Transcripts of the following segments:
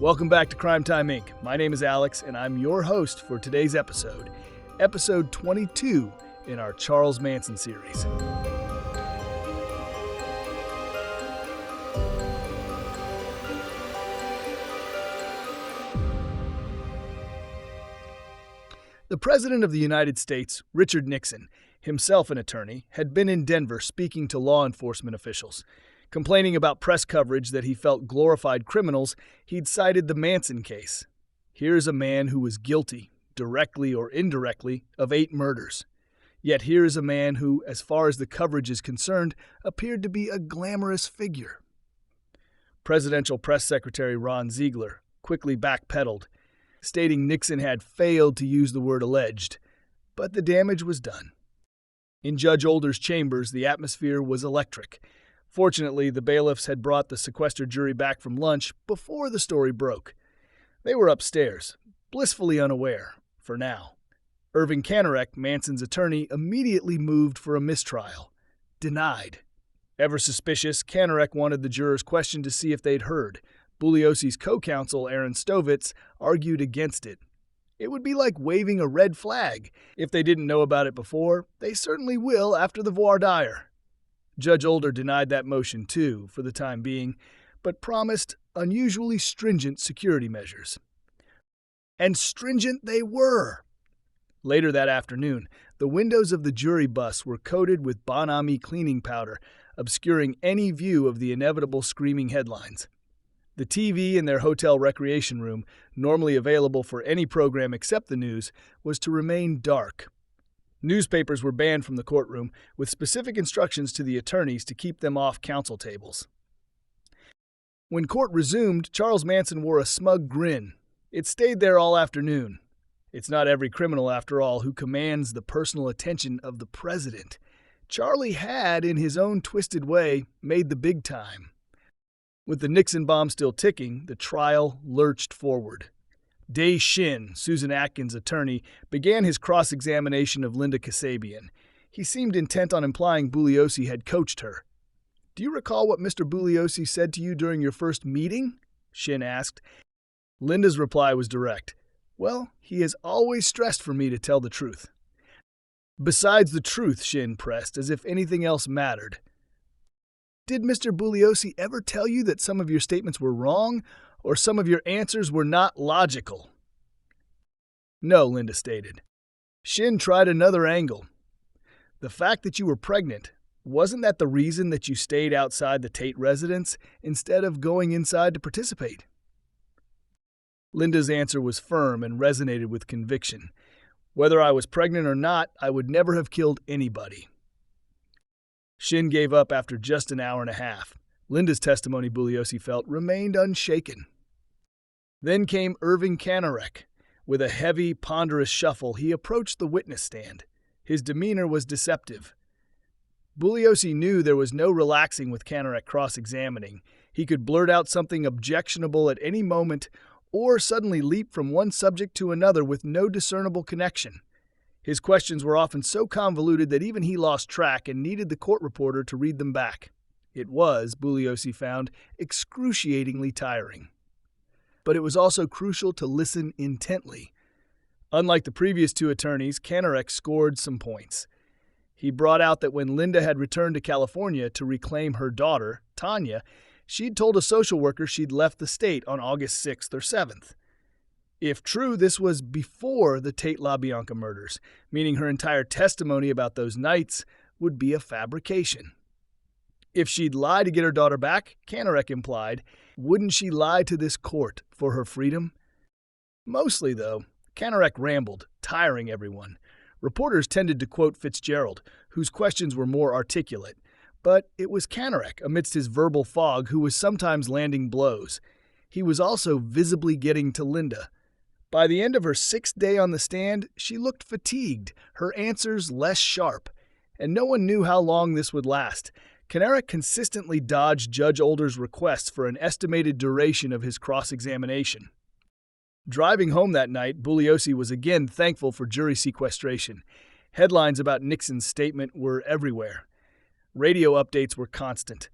Welcome back to Crime Time Inc. My name is Alex, and I'm your host for today's episode, Episode 22 in our Charles Manson series. The President of the United States, Richard Nixon, himself an attorney, had been in Denver speaking to law enforcement officials. Complaining about press coverage that he felt glorified criminals, he'd cited the Manson case. Here's a man who was guilty, directly or indirectly, of 8 murders. Yet here is a man who, as far as the coverage is concerned, appeared to be a glamorous figure. Presidential Press Secretary Ron Ziegler quickly backpedaled, stating Nixon had failed to use the word alleged, but the damage was done. In Judge Older's chambers, the atmosphere was electric. Fortunately, the bailiffs had brought the sequestered jury back from lunch before the story broke. They were upstairs, blissfully unaware, for now. Irving Kanarek, Manson's attorney, immediately moved for a mistrial. Denied. Ever suspicious, Kanarek wanted the jurors questioned to see if they'd heard. Bugliosi's co-counsel, Aaron Stovitz, argued against it. It would be like waving a red flag. If they didn't know about it before, they certainly will after the voir dire. Judge Older denied that motion too, for the time being, but promised unusually stringent security measures. And stringent they were! Later that afternoon, the windows of the jury bus were coated with Bon Ami cleaning powder, obscuring any view of the inevitable screaming headlines. The TV in their hotel recreation room, normally available for any program except the news, was to remain dark. Newspapers were banned from the courtroom, with specific instructions to the attorneys to keep them off counsel tables. When court resumed, Charles Manson wore a smug grin. It stayed there all afternoon. It's not every criminal, after all, who commands the personal attention of the president. Charlie had, in his own twisted way, made the big time. With the Nixon bomb still ticking, the trial lurched forward. Day Shin, Susan Atkins' attorney, began his cross-examination of Linda Kasabian. He seemed intent on implying Bugliosi had coached her. "Do you recall what Mr. Bugliosi said to you during your first meeting?" Shin asked. Linda's reply was direct. "Well, he has always stressed for me to tell the truth." "Besides the truth," Shin pressed, as if anything else mattered. "Did Mr. Bugliosi ever tell you that some of your statements were wrong, or some of your answers were not logical?" "No," Linda stated. Shin tried another angle. "The fact that you were pregnant, wasn't that the reason that you stayed outside the Tate residence instead of going inside to participate?" Linda's answer was firm and resonated with conviction. "Whether I was pregnant or not, I would never have killed anybody." Shin gave up after just an hour and a half. Linda's testimony, Bugliosi felt, remained unshaken. Then came Irving Kanarek. With a heavy, ponderous shuffle, he approached the witness stand. His demeanor was deceptive. Bugliosi knew there was no relaxing with Kanarek cross-examining. He could blurt out something objectionable at any moment, or suddenly leap from one subject to another with no discernible connection. His questions were often so convoluted that even he lost track and needed the court reporter to read them back. It was, Bugliosi found, excruciatingly tiring. But it was also crucial to listen intently. Unlike the previous 2 attorneys, Kanarek scored some points. He brought out that when Linda had returned to California to reclaim her daughter, Tanya, she'd told a social worker she'd left the state on August 6th or 7th. If true, this was before the Tate LaBianca murders, meaning her entire testimony about those nights would be a fabrication. If she'd lie to get her daughter back, Kanarek implied, wouldn't she lie to this court for her freedom? Mostly, though, Kanarek rambled, tiring everyone. Reporters tended to quote Fitzgerald, whose questions were more articulate. But it was Kanarek, amidst his verbal fog, who was sometimes landing blows. He was also visibly getting to Linda. By the end of her 6th day on the stand, she looked fatigued, her answers less sharp. And no one knew how long this would last. Kanarek consistently dodged Judge Older's requests for an estimated duration of his cross-examination. Driving home that night, Bugliosi was again thankful for jury sequestration. Headlines about Nixon's statement were everywhere. Radio updates were constant.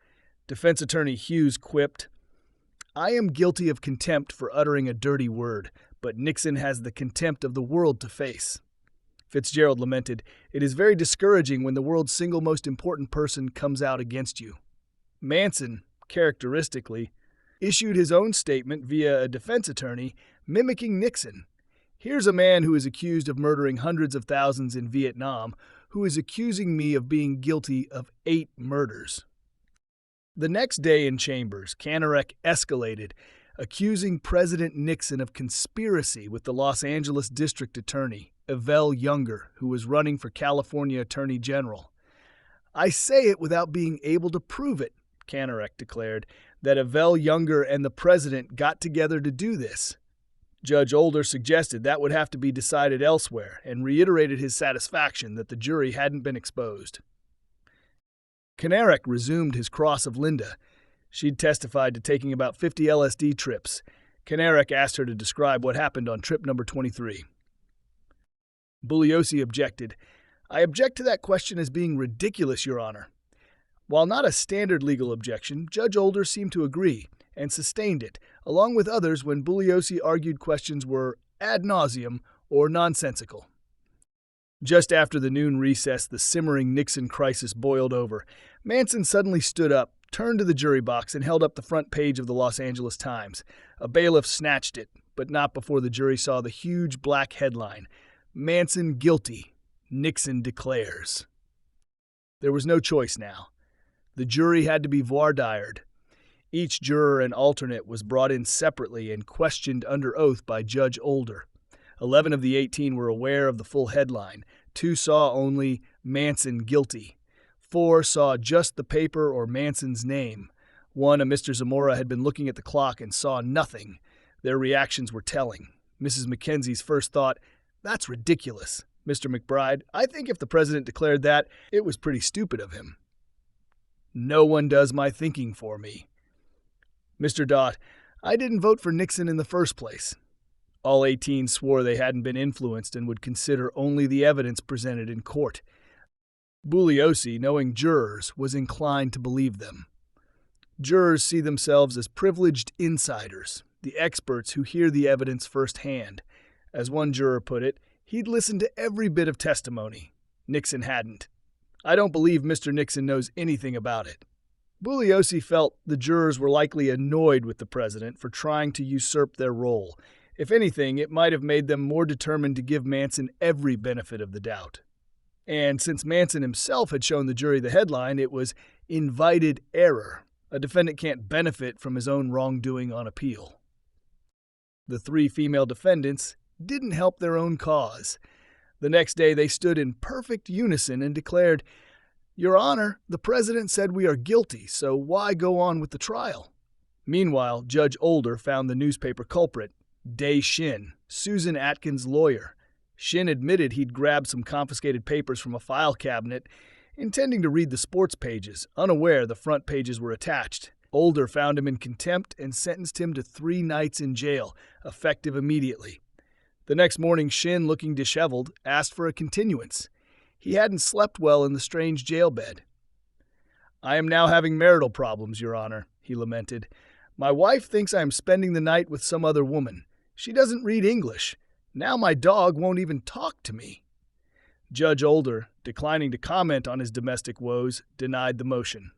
Defense attorney Hughes quipped, I am guilty of contempt for uttering a dirty word, but Nixon has the contempt of the world to face. Fitzgerald lamented, "It is very discouraging when the world's single most important person comes out against you." Manson, characteristically, issued his own statement via a defense attorney, mimicking Nixon. "Here's a man who is accused of murdering hundreds of thousands in Vietnam, who is accusing me of being guilty of 8 murders." The next day in chambers, Kanarek escalated, accusing President Nixon of conspiracy with the Los Angeles District Attorney, Yvel Younger, who was running for California Attorney General. "I say it without being able to prove it," Kanarek declared, that Yvel Younger and the president got together to do this. Judge Older suggested that would have to be decided elsewhere and reiterated his satisfaction that the jury hadn't been exposed. Kanarek resumed his cross of Linda. She'd testified to taking about 50 LSD trips. Kanarek asked her to describe what happened on trip number 23. Bugliosi objected. "I object to that question as being ridiculous, Your Honor." While not a standard legal objection, Judge Older seemed to agree and sustained it, along with others when Bugliosi argued questions were ad nauseum or nonsensical. Just after the noon recess, the simmering Nixon crisis boiled over. Manson suddenly stood up, turned to the jury box, and held up the front page of the Los Angeles Times. A bailiff snatched it, but not before the jury saw the huge black headline, "Manson guilty. Nixon declares." There was no choice now. The jury had to be voir dired. Each juror and alternate was brought in separately and questioned under oath by Judge Older. 11 of the 18 were aware of the full headline. 2 saw only "Manson guilty." 4 saw just the paper or Manson's name. 1, a Mr. Zamora, had been looking at the clock and saw nothing. Their reactions were telling. Mrs. Mackenzie's first thought, "That's ridiculous." Mr. McBride, "I think if the president declared that, it was pretty stupid of him." "No one does my thinking for me." Mr. Dott, "I didn't vote for Nixon in the first place." All 18 swore they hadn't been influenced and would consider only the evidence presented in court. Bugliosi, knowing jurors, was inclined to believe them. Jurors see themselves as privileged insiders, the experts who hear the evidence firsthand. As one juror put it, he'd listened to every bit of testimony. Nixon hadn't. "I don't believe Mr. Nixon knows anything about it." Bugliosi felt the jurors were likely annoyed with the president for trying to usurp their role. If anything, it might have made them more determined to give Manson every benefit of the doubt. And since Manson himself had shown the jury the headline, it was invited error. A defendant can't benefit from his own wrongdoing on appeal. The 3 female defendants didn't help their own cause. The next day they stood in perfect unison and declared, "Your Honor, the president said we are guilty, so why go on with the trial?" Meanwhile, Judge Older found the newspaper culprit, Day Shin, Susan Atkins' lawyer. Shin admitted he'd grabbed some confiscated papers from a file cabinet, intending to read the sports pages, unaware the front pages were attached. Older found him in contempt and sentenced him to 3 nights in jail, effective immediately. The next morning, Shin, looking disheveled, asked for a continuance. He hadn't slept well in the strange jail bed. "I am now having marital problems, Your Honor," he lamented. "My wife thinks I am spending the night with some other woman. She doesn't read English. Now my dog won't even talk to me." Judge Older, declining to comment on his domestic woes, denied the motion.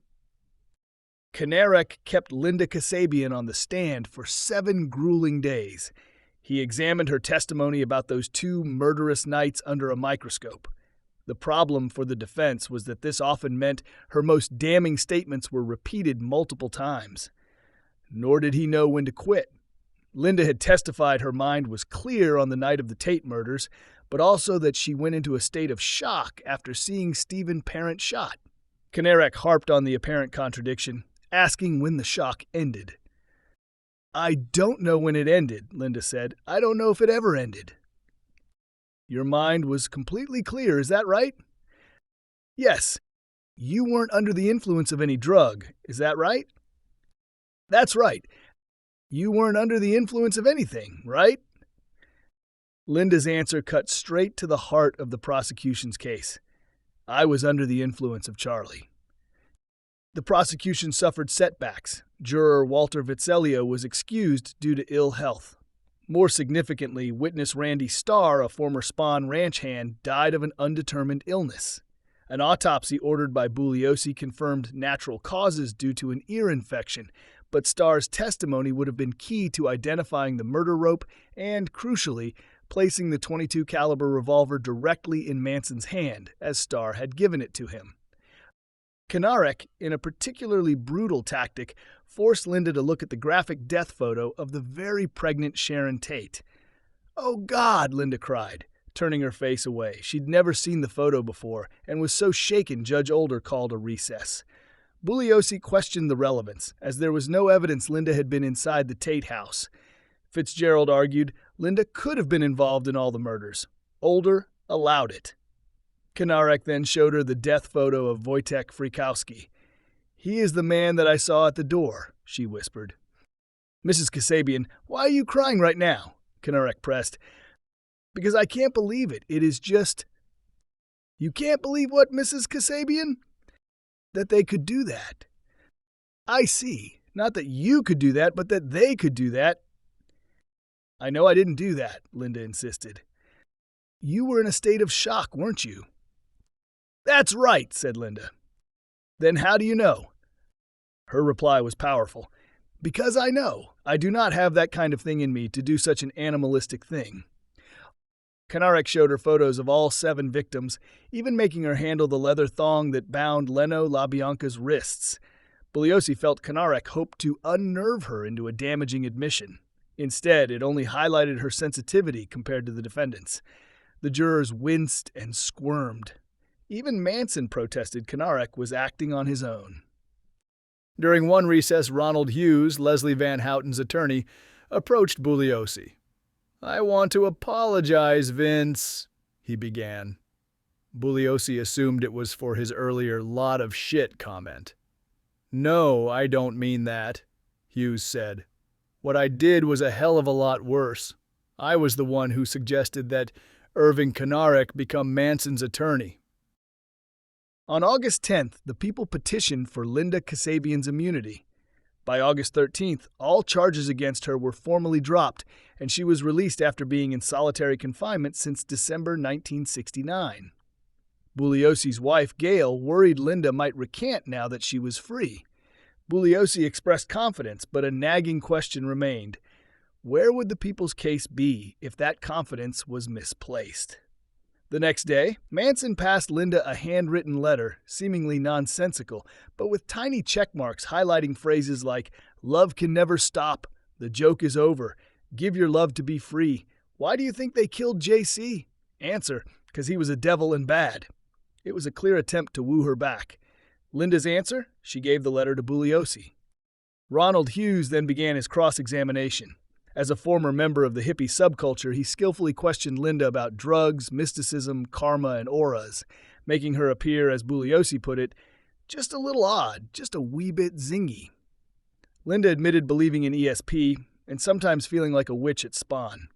Kanarek kept Linda Kasabian on the stand for 7 grueling days. He examined her testimony about those 2 murderous nights under a microscope. The problem for the defense was that this often meant her most damning statements were repeated multiple times. Nor did he know when to quit. Linda had testified her mind was clear on the night of the Tate murders, but also that she went into a state of shock after seeing Stephen Parent shot. Kanarek harped on the apparent contradiction, asking when the shock ended. "I don't know when it ended," Linda said. "I don't know if it ever ended." "Your mind was completely clear, is that right?" "Yes. You weren't under the influence of any drug, is that right?" "That's right. You weren't under the influence of anything, right?" Linda's answer cut straight to the heart of the prosecution's case. "I was under the influence of Charlie." The prosecution suffered setbacks. Juror Walter Vitzellio was excused due to ill health. More significantly, witness Randy Starr, a former Spahn ranch hand, died of an undetermined illness. An autopsy ordered by Bugliosi confirmed natural causes due to an ear infection, but Starr's testimony would have been key to identifying the murder rope and, crucially, placing the .22 caliber revolver directly in Manson's hand, as Starr had given it to him. Kanarek, in a particularly brutal tactic, forced Linda to look at the graphic death photo of the very pregnant Sharon Tate. "Oh, God!" Linda cried, turning her face away. She'd never seen the photo before and was so shaken Judge Older called a recess. Bugliosi questioned the relevance, as there was no evidence Linda had been inside the Tate house. Fitzgerald argued Linda could have been involved in all the murders. Older allowed it. Kanarek then showed her the death photo of Wojtek Frykowski. "He is the man that I saw at the door," she whispered. "Mrs. Kasabian, why are you crying right now?" Kanarek pressed. "Because I can't believe it. It is just—" "You can't believe what, Mrs. Kasabian?" "That they could do that." "I see. Not that you could do that, but that they could do that." "I know I didn't do that," Linda insisted. "You were in a state of shock, weren't you?" "That's right," said Linda. "Then how do you know?" Her reply was powerful. "Because I know. I do not have that kind of thing in me to do such an animalistic thing." Kanarek showed her photos of all 7 victims, even making her handle the leather thong that bound Leno LaBianca's wrists. Bugliosi felt Kanarek hoped to unnerve her into a damaging admission. Instead, it only highlighted her sensitivity compared to the defendants. The jurors winced and squirmed. Even Manson protested Kanarek was acting on his own. During one recess, Ronald Hughes, Leslie Van Houten's attorney, approached Bugliosi. "I want to apologize, Vince," he began. Bugliosi assumed it was for his earlier "lot of shit" comment. "No, I don't mean that," Hughes said. "What I did was a hell of a lot worse. I was the one who suggested that Irving Kanarek become Manson's attorney." On August 10th, the people petitioned for Linda Kasabian's immunity. By August 13th, all charges against her were formally dropped, and she was released after being in solitary confinement since December 1969. Bugliosi's wife, Gail, worried Linda might recant now that she was free. Bugliosi expressed confidence, but a nagging question remained. Where would the people's case be if that confidence was misplaced? The next day, Manson passed Linda a handwritten letter, seemingly nonsensical, but with tiny check marks highlighting phrases like, "Love can never stop," "The joke is over," "Give your love to be free," "Why do you think they killed JC?" Answer, "'Cause he was a devil and bad." It was a clear attempt to woo her back. Linda's answer? She gave the letter to Bugliosi. Ronald Hughes then began his cross-examination. As a former member of the hippie subculture, he skillfully questioned Linda about drugs, mysticism, karma, and auras, making her appear, as Bugliosi put it, just a little odd, just a wee bit zingy. Linda admitted believing in ESP and sometimes feeling like a witch at Spahn.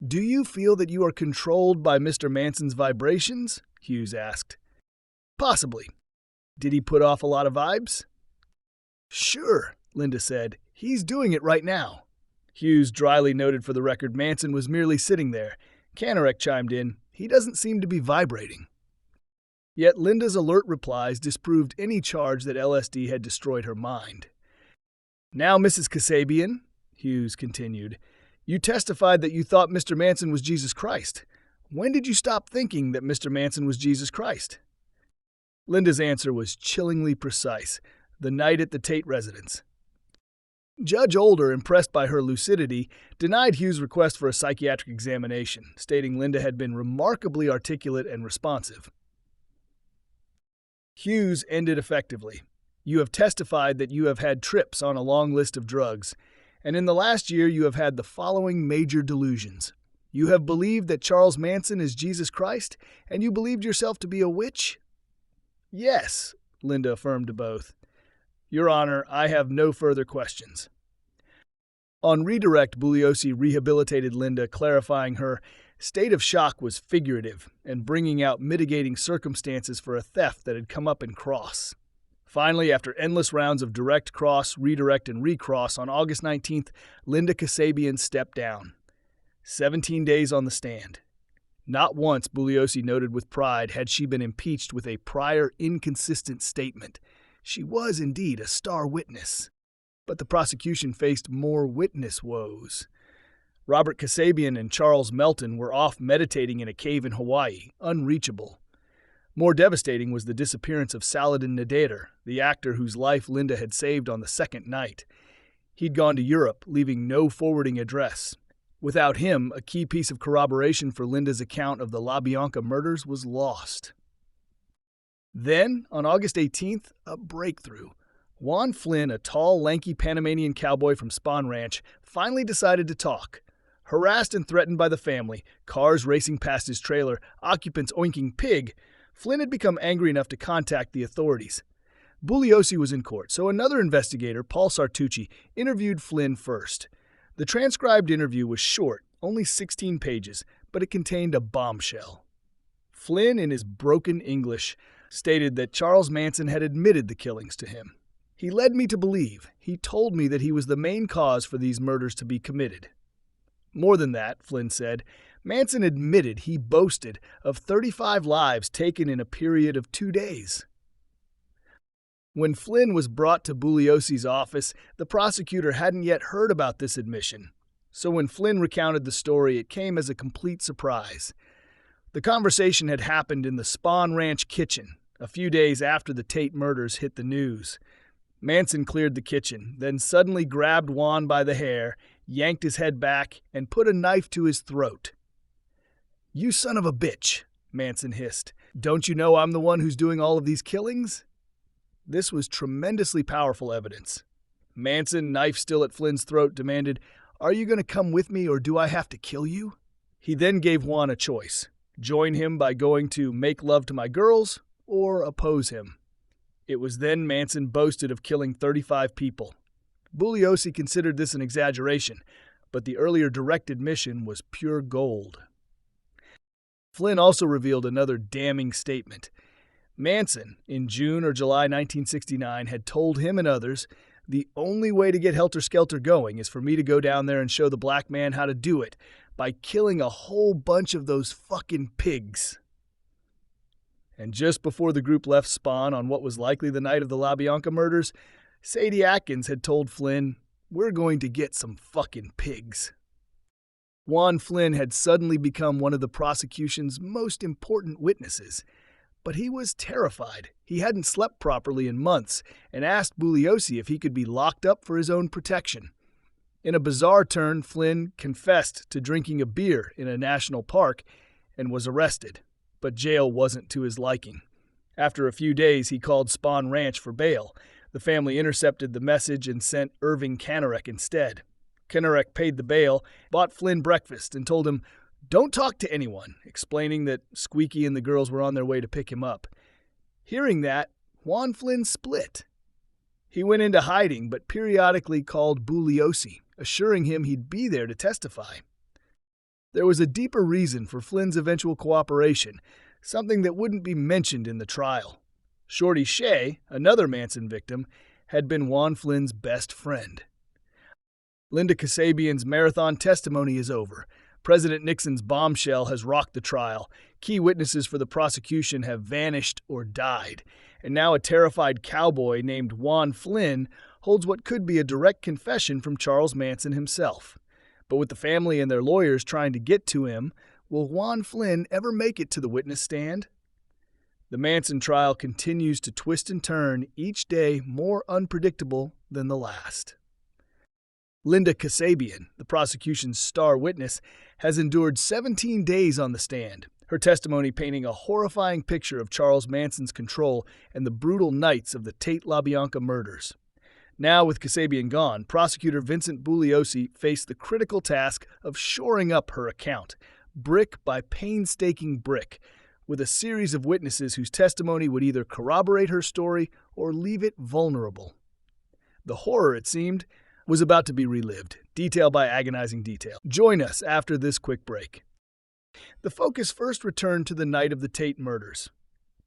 "Do you feel that you are controlled by Mr. Manson's vibrations?" Hughes asked. "Possibly. Did he put off a lot of vibes?" "Sure," Linda said. "He's doing it right now." Hughes dryly noted for the record Manson was merely sitting there. Kanarek chimed in, "He doesn't seem to be vibrating." Yet Linda's alert replies disproved any charge that LSD had destroyed her mind. "Now, Mrs. Kasabian," Hughes continued, "you testified that you thought Mr. Manson was Jesus Christ. When did you stop thinking that Mr. Manson was Jesus Christ?" Linda's answer was chillingly precise, the night at the Tate residence. Judge Older, impressed by her lucidity, denied Hughes' request for a psychiatric examination, stating Linda had been remarkably articulate and responsive. Hughes ended effectively. "You have testified that you have had trips on a long list of drugs, and in the last year you have had the following major delusions. You have believed that Charles Manson is Jesus Christ, and you believed yourself to be a witch?" "Yes," Linda affirmed to both. "Your Honor, I have no further questions." On redirect, Bugliosi rehabilitated Linda, clarifying her state of shock was figurative and bringing out mitigating circumstances for a theft that had come up in cross. Finally, after endless rounds of direct cross, redirect, and recross, on August 19th, Linda Kasabian stepped down. 17 days on the stand. Not once, Bugliosi noted with pride, had she been impeached with a prior inconsistent statement. She was indeed a star witness. But the prosecution faced more witness woes. Robert Kasabian and Charles Melton were off meditating in a cave in Hawaii, unreachable. More devastating was the disappearance of Saladin Nader, the actor whose life Linda had saved on the second night. He'd gone to Europe, leaving no forwarding address. Without him, a key piece of corroboration for Linda's account of the LaBianca murders was lost. Then, on August 18th, a breakthrough. Juan Flynn, a tall, lanky Panamanian cowboy from Spahn Ranch, finally decided to talk. Harassed and threatened by the family, cars racing past his trailer, occupants oinking pig, Flynn had become angry enough to contact the authorities. Bugliosi was in court, so another investigator, Paul Sartucci, interviewed Flynn first. The transcribed interview was short, only 16 pages, but it contained a bombshell. Flynn, in his broken English, stated that Charles Manson had admitted the killings to him. He led me to believe. He told me that he was the main cause for these murders to be committed. More than that, Flynn said, Manson admitted he boasted of 35 lives taken in a period of 2 days. When Flynn was brought to Bugliosi's office, the prosecutor hadn't yet heard about this admission. So when Flynn recounted the story, it came as a complete surprise. The conversation had happened in the Spahn Ranch kitchen, a few days after the Tate murders hit the news. Manson cleared the kitchen, then suddenly grabbed Juan by the hair, yanked his head back, and put a knife to his throat. "You son of a bitch," Manson hissed. "Don't you know I'm the one who's doing all of these killings?" This was tremendously powerful evidence. Manson, knife still at Flynn's throat, demanded, "Are you going to come with me or do I have to kill you?" He then gave Juan a choice. Join him by going to Make Love to My Girls or oppose him. It was then Manson boasted of killing 35 people. Bugliosi considered this an exaggeration, but the earlier direct admission was pure gold. Flynn also revealed another damning statement. Manson, in June or July 1969, had told him and others, "The only way to get Helter Skelter going is for me to go down there and show the black man how to do it by killing a whole bunch of those fucking pigs." And just before the group left Spahn on what was likely the night of the LaBianca murders, Sadie Atkins had told Flynn, "We're going to get some fucking pigs." Juan Flynn had suddenly become one of the prosecution's most important witnesses. But he was terrified. He hadn't slept properly in months and asked Bugliosi if he could be locked up for his own protection. In a bizarre turn, Flynn confessed to drinking a beer in a national park and was arrested. But jail wasn't to his liking. After a few days, he called Spahn Ranch for bail. The family intercepted the message and sent Irving Kanarek instead. Kanarek paid the bail, bought Flynn breakfast, and told him, "Don't talk to anyone," explaining that Squeaky and the girls were on their way to pick him up. Hearing that, Juan Flynn split. He went into hiding, but periodically called Bugliosi, assuring him he'd be there to testify. There was a deeper reason for Flynn's eventual cooperation, something that wouldn't be mentioned in the trial. Shorty Shea, another Manson victim, had been Juan Flynn's best friend. Linda Kasabian's marathon testimony is over. President Nixon's bombshell has rocked the trial. Key witnesses for the prosecution have vanished or died. And now a terrified cowboy named Juan Flynn holds what could be a direct confession from Charles Manson himself. But with the family and their lawyers trying to get to him, will Juan Flynn ever make it to the witness stand? The Manson trial continues to twist and turn, each day more unpredictable than the last. Linda Kasabian, the prosecution's star witness, has endured 17 days on the stand, her testimony painting a horrifying picture of Charles Manson's control and the brutal nights of the Tate LaBianca murders. Now, with Kasabian gone, prosecutor Vincent Bugliosi faced the critical task of shoring up her account, brick by painstaking brick, with a series of witnesses whose testimony would either corroborate her story or leave it vulnerable. The horror, it seemed, was about to be relived, detail by agonizing detail. Join us after this quick break. The focus first returned to the night of the Tate murders.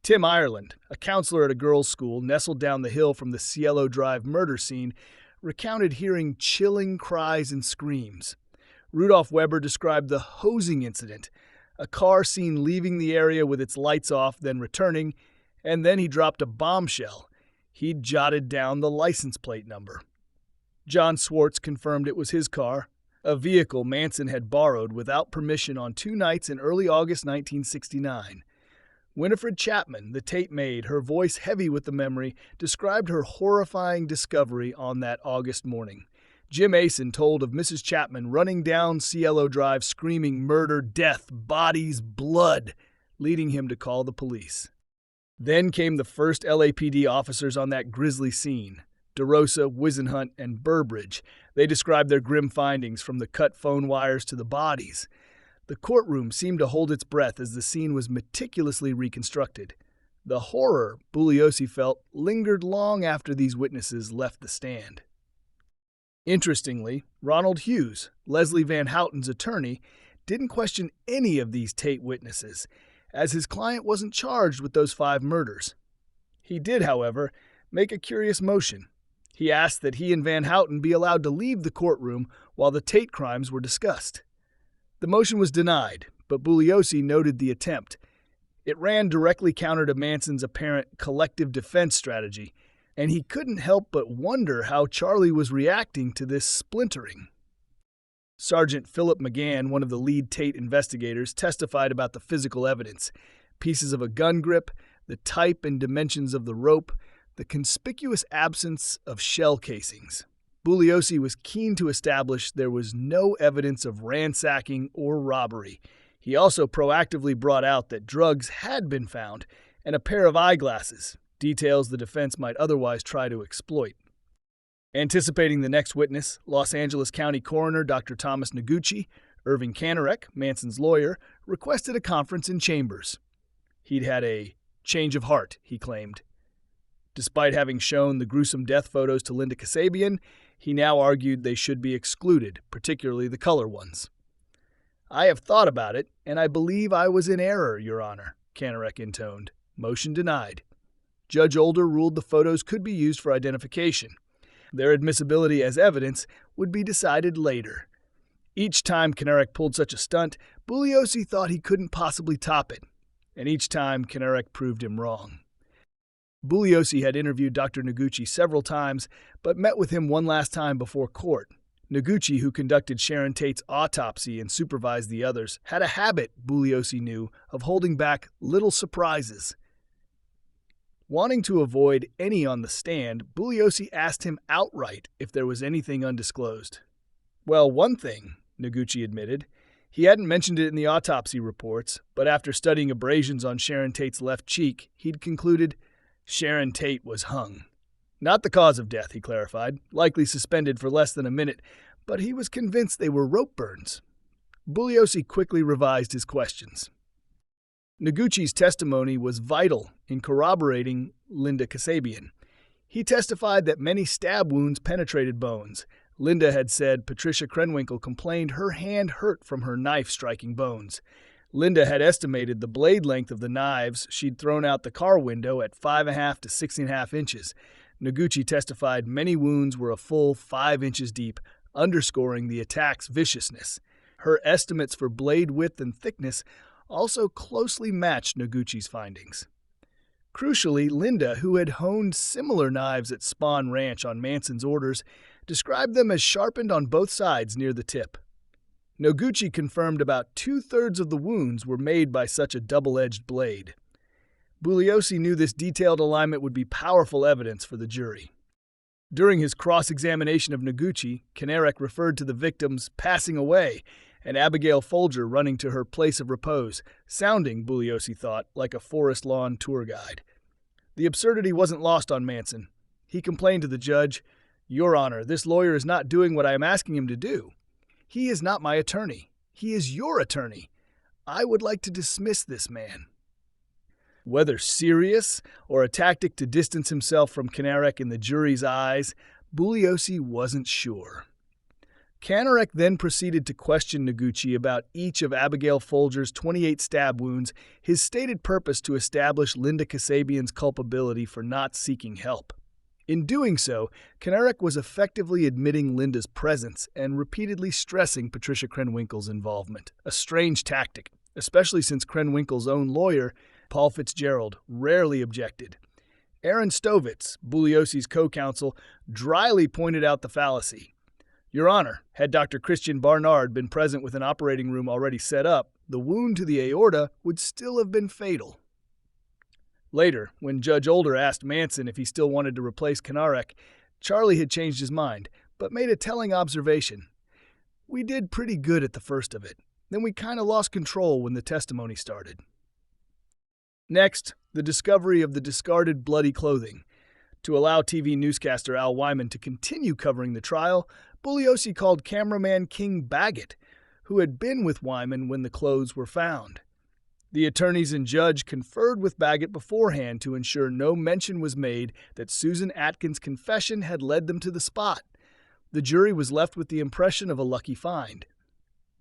Tim Ireland, a counselor at a girls' school nestled down the hill from the Cielo Drive murder scene, recounted hearing chilling cries and screams. Rudolph Weber described the hosing incident, a car seen leaving the area with its lights off, then returning, and then he dropped a bombshell. He'd jotted down the license plate number. John Swartz confirmed it was his car, a vehicle Manson had borrowed without permission on 2 nights in early August 1969. Winifred Chapman, the tape maid, her voice heavy with the memory, described her horrifying discovery on that August morning. Jim Asen told of Mrs. Chapman running down Cielo Drive screaming murder, death, bodies, blood, leading him to call the police. Then came the first LAPD officers on that grisly scene. DeRosa, Wisenhunt, and Burbridge. They described their grim findings, from the cut phone wires to the bodies. The courtroom seemed to hold its breath as the scene was meticulously reconstructed. The horror, Bugliosi felt, lingered long after these witnesses left the stand. Interestingly, Ronald Hughes, Leslie Van Houten's attorney, didn't question any of these Tate witnesses, as his client wasn't charged with those 5 murders. He did, however, make a curious motion. He asked that he and Van Houten be allowed to leave the courtroom while the Tate crimes were discussed. The motion was denied, but Bugliosi noted the attempt. It ran directly counter to Manson's apparent collective defense strategy, and he couldn't help but wonder how Charlie was reacting to this splintering. Sergeant Philip McGann, one of the lead Tate investigators, testified about the physical evidence: pieces of a gun grip, the type and dimensions of the rope, the conspicuous absence of shell casings. Bugliosi was keen to establish there was no evidence of ransacking or robbery. He also proactively brought out that drugs had been found, and a pair of eyeglasses, details the defense might otherwise try to exploit. Anticipating the next witness, Los Angeles County Coroner Dr. Thomas Noguchi, Irving Kanarek, Manson's lawyer, requested a conference in chambers. He'd had a change of heart, he claimed. Despite having shown the gruesome death photos to Linda Kasabian, he now argued they should be excluded, particularly the color ones. "I have thought about it, and I believe I was in error, Your Honor," Kanarek intoned. Motion denied. Judge Older ruled the photos could be used for identification. Their admissibility as evidence would be decided later. Each time Kanarek pulled such a stunt, Bugliosi thought he couldn't possibly top it, and each time Kanarek proved him wrong. Bugliosi had interviewed Dr. Noguchi several times, but met with him one last time before court. Noguchi, who conducted Sharon Tate's autopsy and supervised the others, had a habit, Bugliosi knew, of holding back little surprises. Wanting to avoid any on the stand, Bugliosi asked him outright if there was anything undisclosed. "Well, one thing," Noguchi admitted. He hadn't mentioned it in the autopsy reports, but after studying abrasions on Sharon Tate's left cheek, he'd concluded Sharon Tate was hung. Not the cause of death, he clarified, likely suspended for less than a minute, but he was convinced they were rope burns. Bugliosi quickly revised his questions. Noguchi's testimony was vital in corroborating Linda Kasabian. He testified that many stab wounds penetrated bones. Linda had said Patricia Krenwinkel complained her hand hurt from her knife striking bones. Linda had estimated the blade length of the knives she'd thrown out the car window at 5.5 to 6.5 inches. Noguchi testified many wounds were a full 5 inches deep, underscoring the attack's viciousness. Her estimates for blade width and thickness also closely matched Noguchi's findings. Crucially, Linda, who had honed similar knives at Spawn Ranch on Manson's orders, described them as sharpened on both sides near the tip. Noguchi confirmed about 2/3 of the wounds were made by such a double-edged blade. Bugliosi knew this detailed alignment would be powerful evidence for the jury. During his cross-examination of Noguchi, Kanarek referred to the victims passing away and Abigail Folger running to her place of repose, sounding, Bugliosi thought, like a forest lawn tour guide. The absurdity wasn't lost on Manson. He complained to the judge, "Your Honor, this lawyer is not doing what I am asking him to do. He is not my attorney. He is your attorney. I would like to dismiss this man." Whether serious or a tactic to distance himself from Kanarek in the jury's eyes, Bugliosi wasn't sure. Kanarek then proceeded to question Noguchi about each of Abigail Folger's 28 stab wounds, his stated purpose to establish Linda Kasabian's culpability for not seeking help. In doing so, Kanarek was effectively admitting Linda's presence and repeatedly stressing Patricia Krenwinkel's involvement, a strange tactic, especially since Krenwinkel's own lawyer, Paul Fitzgerald, rarely objected. Aaron Stovitz, Bugliosi's co-counsel, dryly pointed out the fallacy. Your Honor, had Dr. Christian Barnard been present with an operating room already set up, the wound to the aorta would still have been fatal. Later, when Judge Older asked Manson if he still wanted to replace Kanarek, Charlie had changed his mind, but made a telling observation. We did pretty good at the first of it. Then we kind of lost control when the testimony started. Next, the discovery of the discarded bloody clothing. To allow TV newscaster Al Wyman to continue covering the trial, Bugliosi called cameraman King Baggett, who had been with Wyman when the clothes were found. The attorneys and judge conferred with Baggett beforehand to ensure no mention was made that Susan Atkins' confession had led them to the spot. The jury was left with the impression of a lucky find.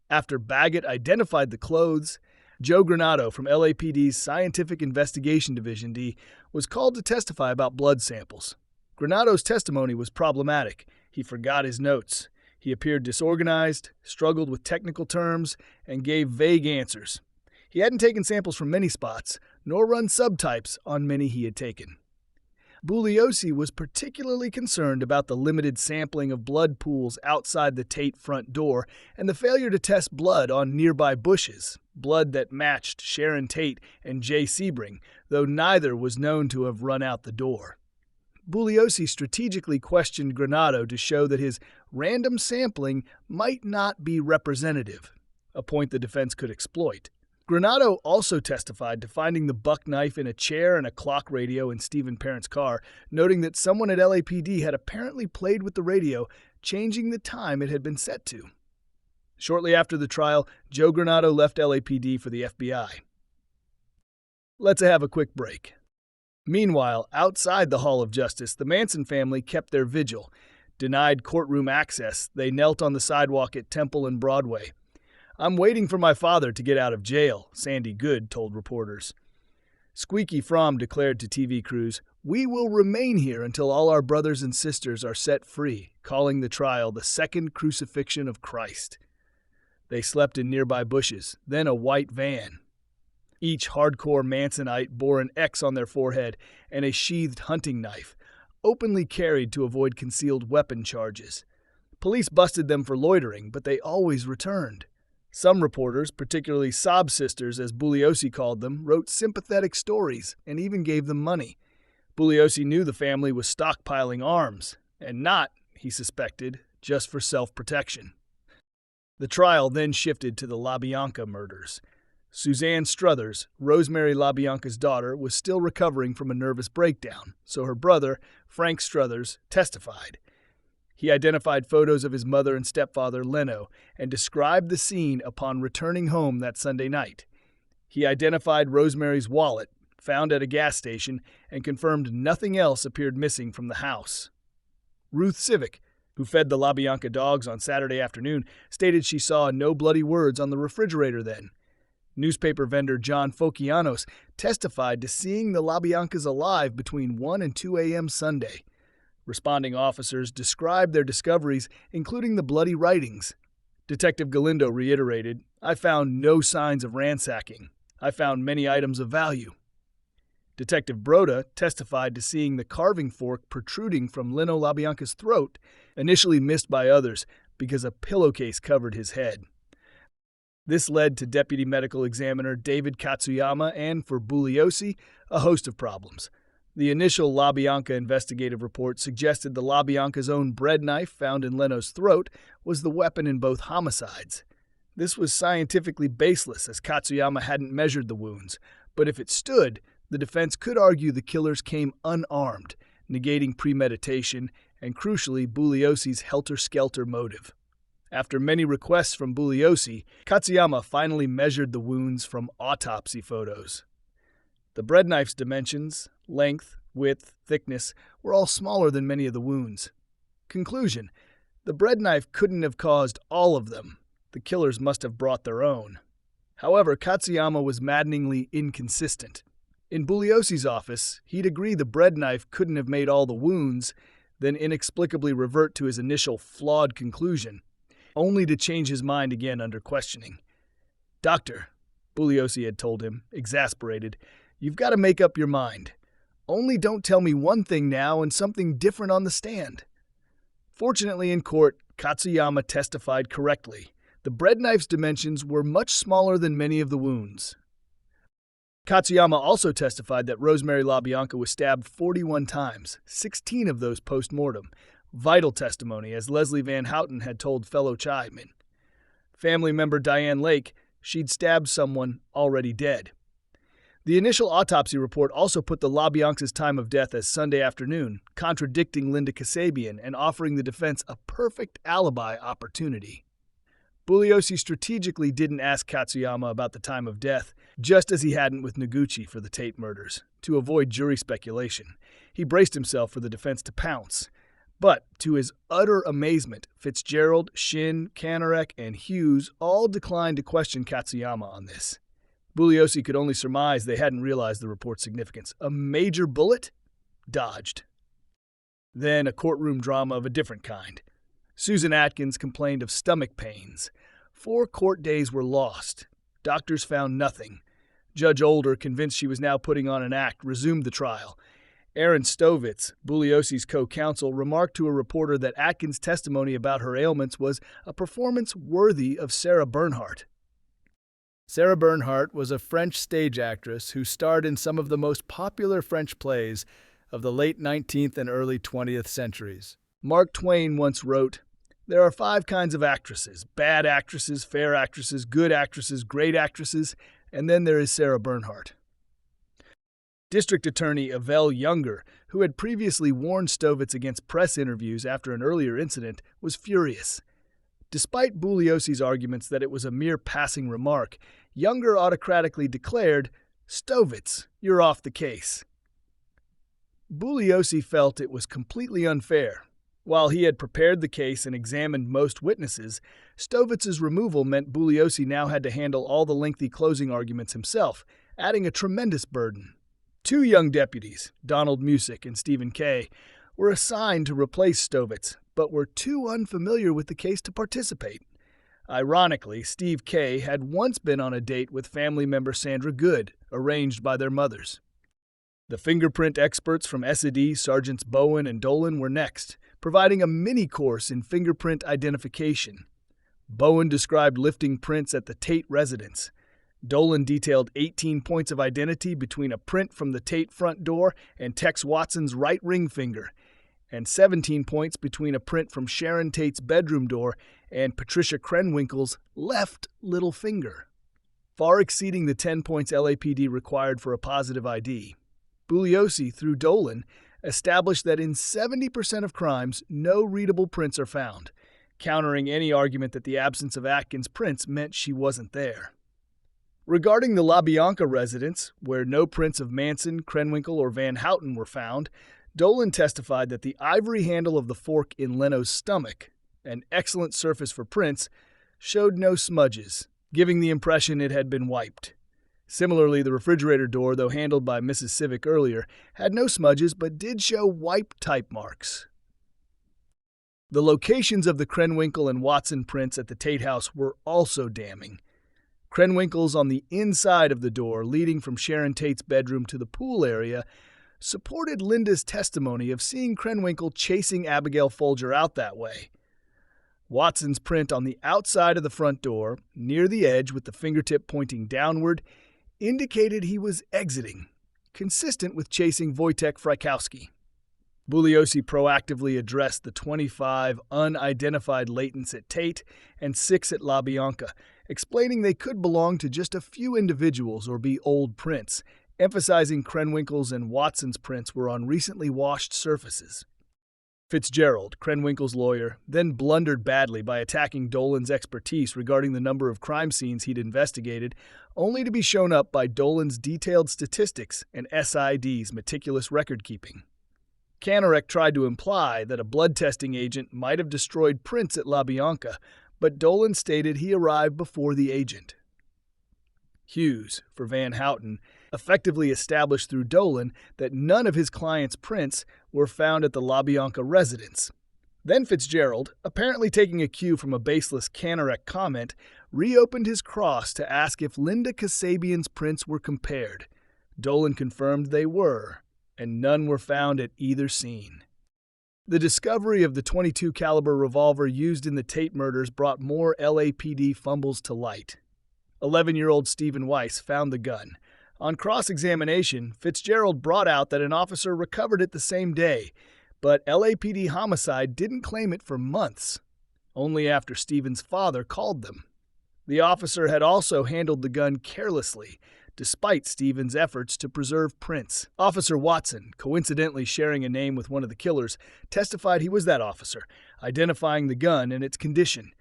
After Baggett identified the clothes, Joe Granado from LAPD's Scientific Investigation Division D was called to testify about blood samples. Granado's testimony was problematic. He forgot his notes. He appeared disorganized, struggled with technical terms, and gave vague answers. He hadn't taken samples from many spots, nor run subtypes on many he had taken. Bugliosi was particularly concerned about the limited sampling of blood pools outside the Tate front door and the failure to test blood on nearby bushes, blood that matched Sharon Tate and Jay Sebring, though neither was known to have run out the door. Bugliosi strategically questioned Granado to show that his random sampling might not be representative, a point the defense could exploit. Granado also testified to finding the buck knife in a chair and a clock radio in Stephen Parent's car, noting that someone at LAPD had apparently played with the radio, changing the time it had been set to. Shortly after the trial, Joe Granado left LAPD for the FBI. Let's have a quick break. Meanwhile, outside the Hall of Justice, the Manson family kept their vigil. Denied courtroom access, they knelt on the sidewalk at Temple and Broadway. I'm waiting for my father to get out of jail, Sandy Good told reporters. Squeaky Fromm declared to TV crews, we will remain here until all our brothers and sisters are set free, calling the trial the second crucifixion of Christ. They slept in nearby bushes, then a white van. Each hardcore Mansonite bore an X on their forehead and a sheathed hunting knife, openly carried to avoid concealed weapon charges. Police busted them for loitering, but they always returned. Some reporters, particularly sob sisters as Bugliosi called them, wrote sympathetic stories and even gave them money. Bugliosi knew the family was stockpiling arms, and not, he suspected, just for self-protection. The trial then shifted to the LaBianca murders. Suzanne Struthers, Rosemary LaBianca's daughter, was still recovering from a nervous breakdown, so her brother, Frank Struthers, testified. He identified photos of his mother and stepfather, Leno, and described the scene upon returning home that Sunday night. He identified Rosemary's wallet, found at a gas station, and confirmed nothing else appeared missing from the house. Ruth Civic, who fed the LaBianca dogs on Saturday afternoon, stated she saw no bloody words on the refrigerator then. Newspaper vendor John Fokianos testified to seeing the LaBiancas alive between 1 and 2 a.m. Sunday. Responding officers described their discoveries, including the bloody writings. Detective Galindo reiterated, I found no signs of ransacking. I found many items of value. Detective Broda testified to seeing the carving fork protruding from Leno LaBianca's throat, initially missed by others because a pillowcase covered his head. This led to Deputy Medical Examiner David Katsuyama and, for Bugliosi, a host of problems. The initial LaBianca investigative report suggested the LaBianca's own bread knife found in Leno's throat was the weapon in both homicides. This was scientifically baseless as Katsuyama hadn't measured the wounds, but if it stood, the defense could argue the killers came unarmed, negating premeditation and, crucially, Bugliosi's helter-skelter motive. After many requests from Bugliosi, Katsuyama finally measured the wounds from autopsy photos. The bread knife's dimensions, length, width, thickness, were all smaller than many of the wounds. Conclusion: The bread knife couldn't have caused all of them. The killers must have brought their own. However, Katsuyama was maddeningly inconsistent. In Bugliosi's office, he'd agree the bread knife couldn't have made all the wounds, then inexplicably revert to his initial flawed conclusion, only to change his mind again under questioning. "Doctor," Bugliosi had told him, exasperated, "you've got to make up your mind. Only don't tell me one thing now and something different on the stand." Fortunately, in court, Katsuyama testified correctly. The bread knife's dimensions were much smaller than many of the wounds. Katsuyama also testified that Rosemary LaBianca was stabbed 41 times, 16 of those post-mortem. Vital testimony, as Leslie Van Houten had told fellow Chaiman. Family member Diane Lake, she'd stabbed someone already dead. The initial autopsy report also put the LaBianca's time of death as Sunday afternoon, contradicting Linda Kasabian and offering the defense a perfect alibi opportunity. Bugliosi strategically didn't ask Katsuyama about the time of death, just as he hadn't with Noguchi for the Tate murders, to avoid jury speculation. He braced himself for the defense to pounce. But, to his utter amazement, Fitzgerald, Shin, Kanarek, and Hughes all declined to question Katsuyama on this. Bugliosi could only surmise they hadn't realized the report's significance. A major bullet? Dodged. Then a courtroom drama of a different kind. Susan Atkins complained of stomach pains. 4 court days were lost. Doctors found nothing. Judge Older, convinced she was now putting on an act, resumed the trial. Aaron Stovitz, Bugliosi's co-counsel, remarked to a reporter that Atkins' testimony about her ailments was a performance worthy of Sarah Bernhardt. Sarah Bernhardt was a French stage actress who starred in some of the most popular French plays of the late 19th and early 20th centuries. Mark Twain once wrote, "There are 5 kinds of actresses: bad actresses, fair actresses, good actresses, great actresses, and then there is Sarah Bernhardt." District Attorney Avell Younger, who had previously warned Stovitz against press interviews after an earlier incident, was furious. Despite Bugliosi's arguments that it was a mere passing remark, Younger autocratically declared, "Stovitz, you're off the case." Bugliosi felt it was completely unfair. While he had prepared the case and examined most witnesses, Stovitz's removal meant Bugliosi now had to handle all the lengthy closing arguments himself, adding a tremendous burden. 2 young deputies, Donald Musick and Stephen Kay, were assigned to replace Stovitz, but were too unfamiliar with the case to participate. Ironically, Steve Kay had once been on a date with family member Sandra Good, arranged by their mothers. The fingerprint experts from SED, Sergeants Bowen and Dolan, were next, providing a mini-course in fingerprint identification. Bowen described lifting prints at the Tate residence. Dolan detailed 18 points of identity between a print from the Tate front door and Tex Watson's right ring finger, and 17 points between a print from Sharon Tate's bedroom door and Patricia Krenwinkel's left little finger, far exceeding the 10 points LAPD required for a positive ID. Bugliosi, through Dolan, established that in 70% of crimes, no readable prints are found, countering any argument that the absence of Atkins' prints meant she wasn't there. Regarding the LaBianca residence, where no prints of Manson, Krenwinkel, or Van Houten were found, Dolan testified that the ivory handle of the fork in Leno's stomach, an excellent surface for prints, showed no smudges, giving the impression it had been wiped. Similarly, the refrigerator door, though handled by Mrs. Civic earlier, had no smudges but did show wipe type marks. The locations of the Krenwinkel and Watson prints at the Tate house were also damning. Krenwinkel's on the inside of the door leading from Sharon Tate's bedroom to the pool area supported Linda's testimony of seeing Krenwinkel chasing Abigail Folger out that way. Watson's print on the outside of the front door, near the edge with the fingertip pointing downward, indicated he was exiting, consistent with chasing Wojtek Frykowski. Bugliosi proactively addressed the 25 unidentified latents at Tate and 6 at LaBianca, explaining they could belong to just a few individuals or be old prints, emphasizing Krenwinkel's and Watson's prints were on recently washed surfaces. Fitzgerald, Krenwinkel's lawyer, then blundered badly by attacking Dolan's expertise regarding the number of crime scenes he'd investigated, only to be shown up by Dolan's detailed statistics and SID's meticulous record-keeping. Kanarek tried to imply that a blood testing agent might have destroyed prints at LaBianca, but Dolan stated he arrived before the agent. Hughes, for Van Houten, effectively established through Dolan that none of his client's prints were found at the LaBianca residence. Then Fitzgerald, apparently taking a cue from a baseless Kanarek comment, reopened his cross to ask if Linda Kasabian's prints were compared. Dolan confirmed they were, and none were found at either scene. The discovery of the .22 caliber revolver used in the Tate murders brought more LAPD fumbles to light. 11-year-old Stephen Weiss found the gun. On cross-examination, Fitzgerald brought out that an officer recovered it the same day, but LAPD Homicide didn't claim it for months, only after Stephen's father called them. The officer had also handled the gun carelessly, despite Stephen's efforts to preserve prints. Officer Watson, coincidentally sharing a name with one of the killers, testified he was that officer, identifying the gun and its condition: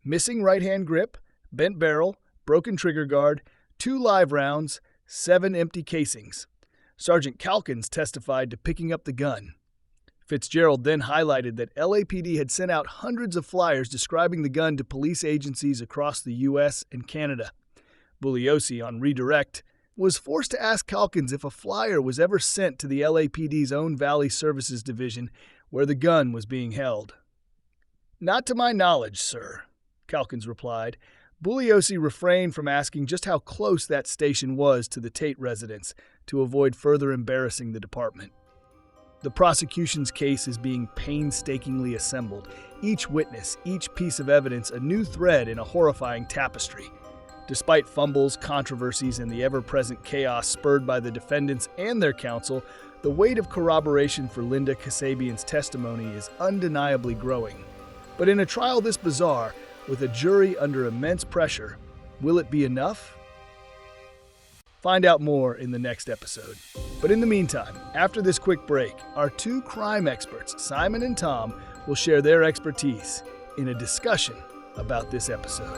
missing right-hand grip, bent barrel, broken trigger guard, 2 live rounds, 7 empty casings. Sergeant Calkins testified to picking up the gun. Fitzgerald then highlighted that LAPD had sent out hundreds of flyers describing the gun to police agencies across the U.S. and Canada. Bugliosi, on redirect, was forced to ask Calkins if a flyer was ever sent to the LAPD's own Valley Services Division, where the gun was being held. "Not to my knowledge, sir," Calkins replied. Bugliosi refrained from asking just how close that station was to the Tate residence to avoid further embarrassing the department. The prosecution's case is being painstakingly assembled, each witness, each piece of evidence a new thread in a horrifying tapestry. Despite fumbles, controversies, and the ever-present chaos spurred by the defendants and their counsel, the weight of corroboration for Linda Kasabian's testimony is undeniably growing. But in a trial this bizarre, with a jury under immense pressure, will it be enough? Find out more in the next episode. But in the meantime, after this quick break, our 2 crime experts, Simon and Tom, will share their expertise in a discussion about this episode.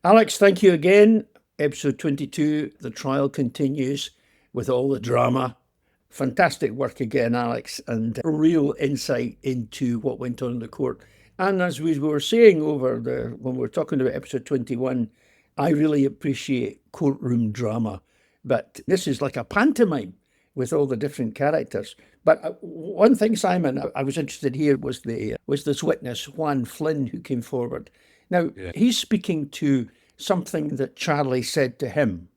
Alex, thank you again. Episode 22, the trial continues with all the drama. Fantastic work again, Alex, and a real insight into what went on in the court. And as we were saying when we were talking about episode 21, I really appreciate courtroom drama. But this is like a pantomime with all the different characters. But one thing, Simon, I was interested here was this witness, Juan Flynn, who came forward. Now, he's speaking to something that Charlie said to him.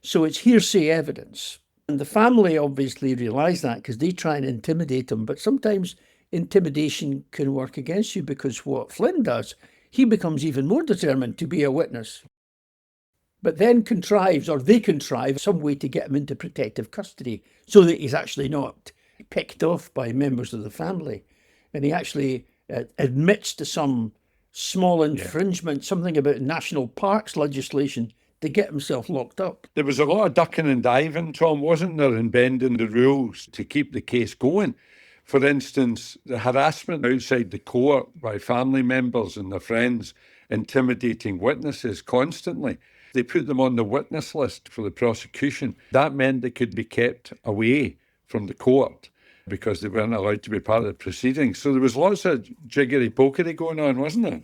So it's hearsay evidence. And the family obviously realise that because they try and intimidate him. But sometimes intimidation can work against you, because what Flynn does, he becomes even more determined to be a witness. But then they contrive some way to get him into protective custody so that he's actually not picked off by members of the family. And he actually admits to some small infringement, something about national parks legislation, to get himself locked up. There was a lot of ducking and diving, Tom, wasn't there, in bending the rules to keep the case going. For instance, the harassment outside the court by family members and their friends intimidating witnesses constantly. They put them on the witness list for the prosecution. That meant they could be kept away from the court because they weren't allowed to be part of the proceedings. So there was lots of jiggery-pokery going on, wasn't there?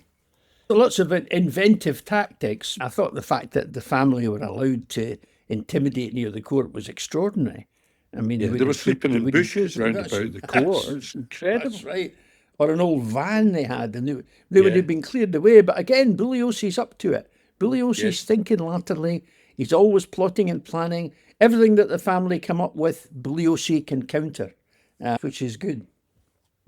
Lots of inventive tactics. I thought the fact that the family were allowed to intimidate near the court was extraordinary. I mean, they were sleeping in bushes round about the court. It's incredible. That's right. Or an old van they had, and they would have been cleared away. But again, Bugliosi's up to it. Bugliosi's thinking laterally. He's always plotting and planning. Everything that the family come up with, Bugliosi can counter, which is good.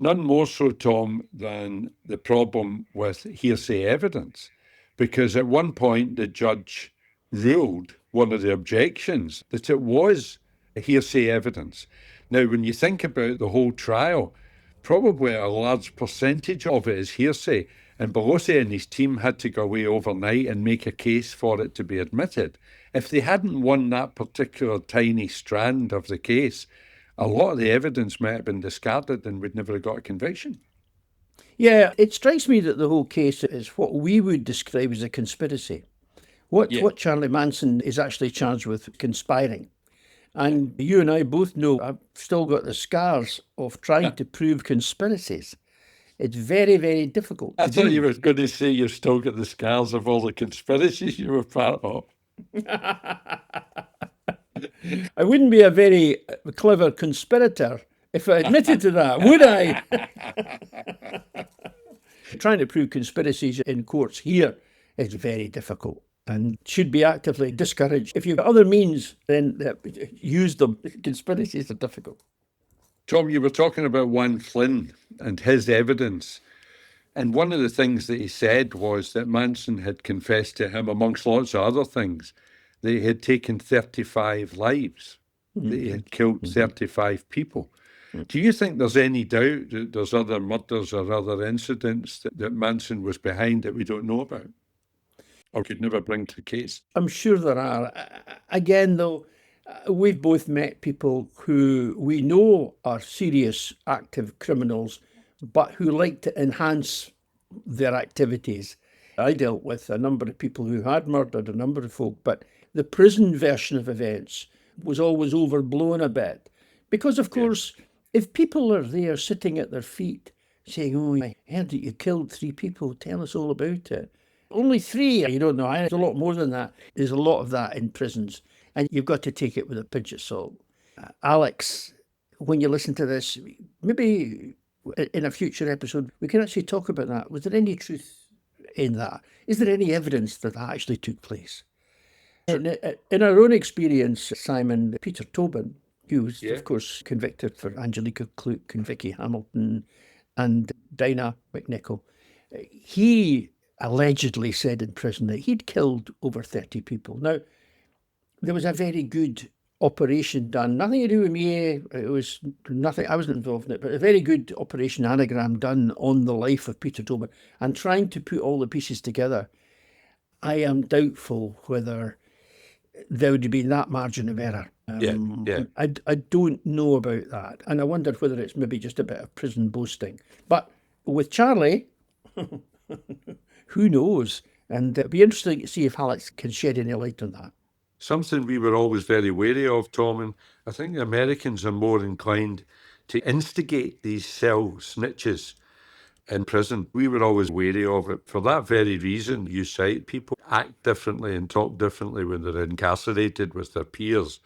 None more so, Tom, than the problem with hearsay evidence, because at one point the judge ruled one of the objections that it was hearsay evidence. Now, when you think about the whole trial, probably a large percentage of it is hearsay, and Bugliosi and his team had to go away overnight and make a case for it to be admitted. If they hadn't won that particular tiny strand of the case, a lot of the evidence might have been discarded and we'd never have got a conviction. Yeah, it strikes me that the whole case is what we would describe as a conspiracy. What Charlie Manson is actually charged with conspiring. And you and I both know I've still got the scars of trying to prove conspiracies. It's very, very difficult I to thought do. you were going to say you've still got the scars of all the conspiracies you were part of. I wouldn't be a very clever conspirator if I admitted to that, would I? Trying to prove conspiracies in courts here is very difficult and should be actively discouraged. If you've got other means, then use them. Conspiracies are difficult. Tom, you were talking about Juan Flynn and his evidence. And one of the things that he said was that Manson had confessed to him, amongst lots of other things, that he had taken 35 lives, that he had killed 35 people. Do you think there's any doubt that there's other murders or other incidents that Manson was behind that we don't know about or could never bring to the case? I'm sure there are. Again, though, we've both met people who we know are serious, active criminals, but who like to enhance their activities. I dealt with a number of people who had murdered a number of folk, but the prison version of events was always overblown a bit. Because, of course, if people are there sitting at their feet saying, oh, I heard that you killed 3 people, tell us all about it. Only 3, you don't know. There's a lot more than that. There's a lot of that in prisons, and you've got to take it with a pinch of salt. Alex, when you listen to this, maybe in a future episode, we can actually talk about that. Was there any truth in that? Is there any evidence that that actually took place? In our own experience, Simon, Peter Tobin, who was, of course, convicted for Angelica Kluke and Vicky Hamilton and Dinah McNichol, he allegedly said in prison that he'd killed over 30 people. Now, there was a very good operation done, nothing to do with me, it was nothing, I wasn't involved in it, but a very good operation anagram done on the life of Peter Tobin and trying to put all the pieces together. I am doubtful whether there would have been that margin of error. I don't know about that. And I wondered whether it's maybe just a bit of prison boasting. But with Charlie, who knows? And it'd be interesting to see if Alex can shed any light on that. Something we were always very wary of, Tom, and I think the Americans are more inclined to instigate these cell snitches in prison. We were always wary of it. For that very reason, you cite, people act differently and talk differently when they're incarcerated with their peers.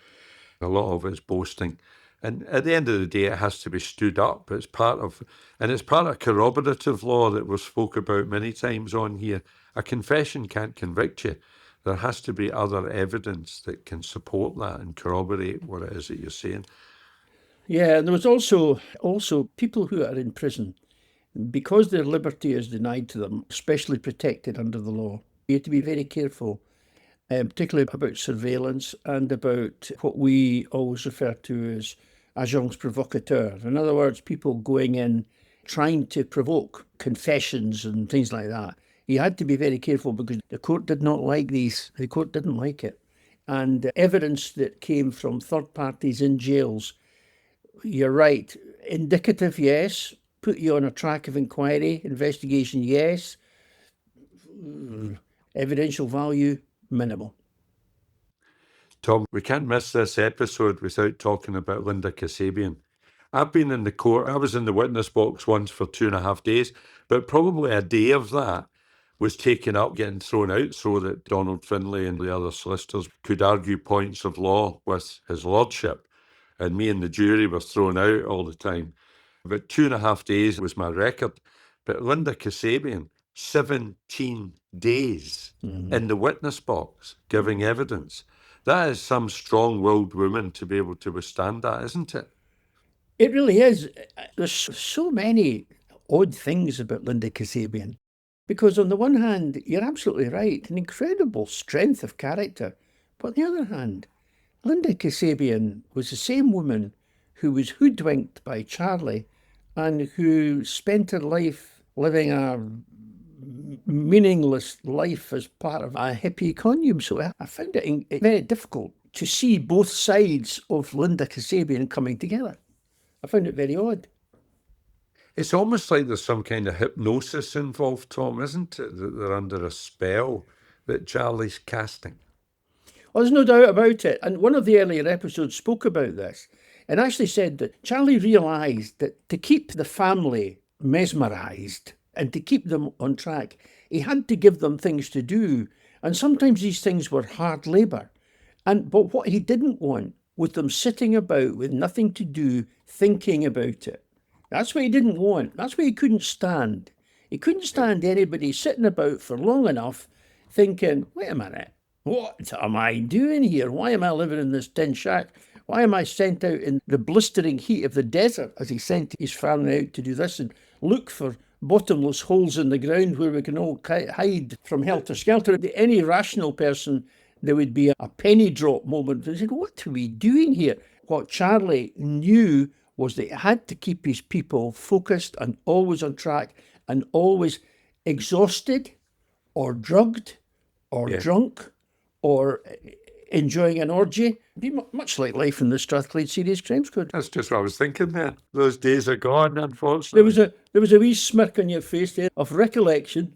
A lot of it's boasting. And at the end of the day, it has to be stood up. It's part of corroborative law that was spoke about many times on here. A confession can't convict you. There has to be other evidence that can support that and corroborate what it is that you're saying. Yeah, and there was also people who are in prison, because their liberty is denied to them, especially protected under the law. You have to be very careful, particularly about surveillance and about what we always refer to as agents provocateurs. In other words, people going in trying to provoke confessions and things like that. You had to be very careful because the court did not like these. The court didn't like it. And evidence that came from third parties in jails, you're right, indicative, yes, put you on a track of inquiry, investigation, yes, evidential value, minimal. Tom, we can't miss this episode without talking about Linda Kasabian. I've been in the court. I was in the witness box once for 2.5 days, but probably a day of that was taken up, getting thrown out so that Donald Finlay and the other solicitors could argue points of law with his lordship. And me and the jury were thrown out all the time. About 2.5 days was my record. But Linda Kasabian, 17 days in the witness box giving evidence. That is some strong-willed woman to be able to withstand that, isn't it? It really is. There's so many odd things about Linda Kasabian. Because on the one hand, you're absolutely right, an incredible strength of character. But on the other hand, Linda Kasabian was the same woman who was hoodwinked by Charlie and who spent her life living a meaningless life as part of a hippie commune. So I found it very difficult to see both sides of Linda Kasabian coming together. I found it very odd. It's almost like there's some kind of hypnosis involved, Tom, isn't it? That they're under a spell that Charlie's casting. Well, there's no doubt about it. And one of the earlier episodes spoke about this and actually said that Charlie realised that to keep the family mesmerised and to keep them on track, he had to give them things to do. And sometimes these things were hard labour. But what he didn't want was them sitting about with nothing to do, thinking about it. That's what he didn't want. That's what he couldn't stand. He couldn't stand anybody sitting about for long enough thinking, wait a minute, what am I doing here? Why am I living in this tin shack? Why am I sent out in the blistering heat of the desert, as he sent his family out to do this and look for bottomless holes in the ground where we can all hide from helter-skelter? Any rational person, there would be a penny drop moment. They said, what are we doing here? What Charlie knew was that he had to keep his people focused and always on track and always exhausted or drugged or drunk or enjoying an orgy. Be much like life in the Strathclyde Serious Crime Squad. That's just what I was thinking there. Those days are gone, unfortunately. There was a wee smirk on your face there of recollection.